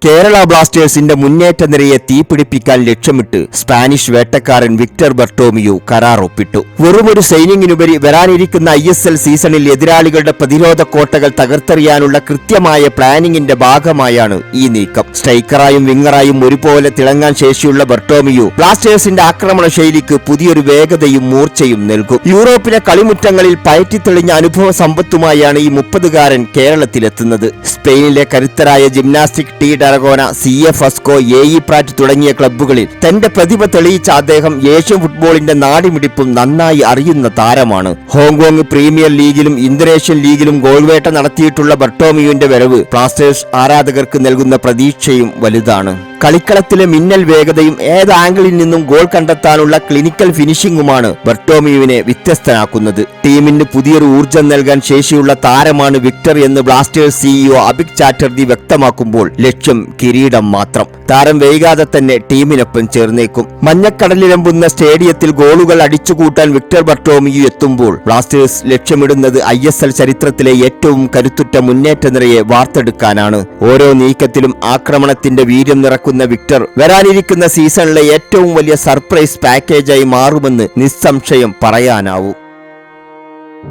കേരള ബ്ലാസ്റ്റേഴ്സിന്റെ മുന്നേറ്റ നിരയെ തീപിടിപ്പിക്കാൻ ലക്ഷ്യമിട്ട് സ്പാനിഷ് വേട്ടക്കാരൻ വിക്ടർ ബർട്ടോമിയോ കരാർ ഒപ്പിട്ടു. വെറുമൊരു സൈനിങ്ങിനുപരി വരാനിരിക്കുന്ന ISL സീസണിൽ എതിരാളികളുടെ പ്രതിരോധ കോട്ടകൾ തകർത്തെറിയാനുള്ള കൃത്യമായ പ്ലാനിങ്ങിന്റെ ഭാഗമായാണ് ഈ നീക്കം. സ്ട്രൈക്കറായും വിങ്ങറായും ഒരുപോലെ തിളങ്ങാൻ ശേഷിയുള്ള ബർട്ടോമിയോ ബ്ലാസ്റ്റേഴ്സിന്റെ ആക്രമണ ശൈലിക്ക് പുതിയൊരു വേഗതയും മൂർച്ചയും നൽകും. യൂറോപ്പിലെ കളിമുറ്റങ്ങളിൽ പയറ്റിത്തെളിഞ്ഞ അനുഭവ സമ്പത്തുമായാണ് ഈ 30-കാരൻ കേരളത്തിലെത്തുന്നത്. സ്പെയിനിലെ കരുത്തരായ Gymnastic de Tarragona, CF Asco, AE Prat തുടങ്ങിയ ക്ലബ്ബുകളിൽ തന്റെ പ്രതിഭ തെളിയിച്ച അദ്ദേഹം ഏഷ്യൻ ഫുട്ബോളിന്റെ നാടിമിടിപ്പും നന്നായി അറിയുന്ന താരമാണ്. ഹോങ്കോങ് പ്രീമിയർ ലീഗിലും ഇന്തോനേഷ്യൻ ലീഗിലും ഗോൾവേട്ട നടത്തിയിട്ടുള്ള ബർട്ടോമിയോന്റെ വരവ് ബ്ലാസ്റ്റേഴ്സ് ആരാധകർക്ക് നൽകുന്ന പ്രതീക്ഷയും വലുതാണ്. കളിക്കളത്തിലെ മിന്നൽ വേഗതയും ഏത് ആംഗിളിൽ നിന്നും ഗോൾ കണ്ടെത്താനുള്ള ക്ലിനിക്കൽ ഫിനിഷിംഗുമാണ് ബർട്ടോമിയോവിനെ വ്യത്യസ്തനാക്കുന്നത്. ടീമിന് പുതിയൊരു ഊർജ്ജം നൽകാൻ ശേഷിയുള്ള താരമാണ് വിക്ടർ എന്ന് ബ്ലാസ്റ്റേഴ്സ് CEO അഭിക് ചാറ്റർജി വ്യക്തമാക്കുമ്പോൾ ലക്ഷ്യം കിരീടം മാത്രം. താരം വൈകാതെ തന്നെ ടീമിനൊപ്പം ചേർന്നേക്കും. മഞ്ഞക്കടലിരമ്പുന്ന സ്റ്റേഡിയത്തിൽ ഗോളുകൾ അടിച്ചുകൂട്ടാൻ വിക്ടർ ബർട്ടോമിയോ എത്തുമ്പോൾ ബ്ലാസ്റ്റേഴ്സ് ലക്ഷ്യമിടുന്നത് ISL ചരിത്രത്തിലെ ഏറ്റവും കരുത്തുറ്റ മുന്നേറ്റ നിരയെ വാർത്തെടുക്കാനാണ്. ഓരോ നീക്കത്തിലും ആക്രമണത്തിന്റെ വീര്യം നിറക്കുന്ന വിക്ടർ വരാനിരിക്കുന്ന സീസണിലെ ഏറ്റവും വലിയ സർപ്രൈസ് പാക്കേജായി മാറുമെന്ന് നിസ്സംശയം പറയാനാവൂ.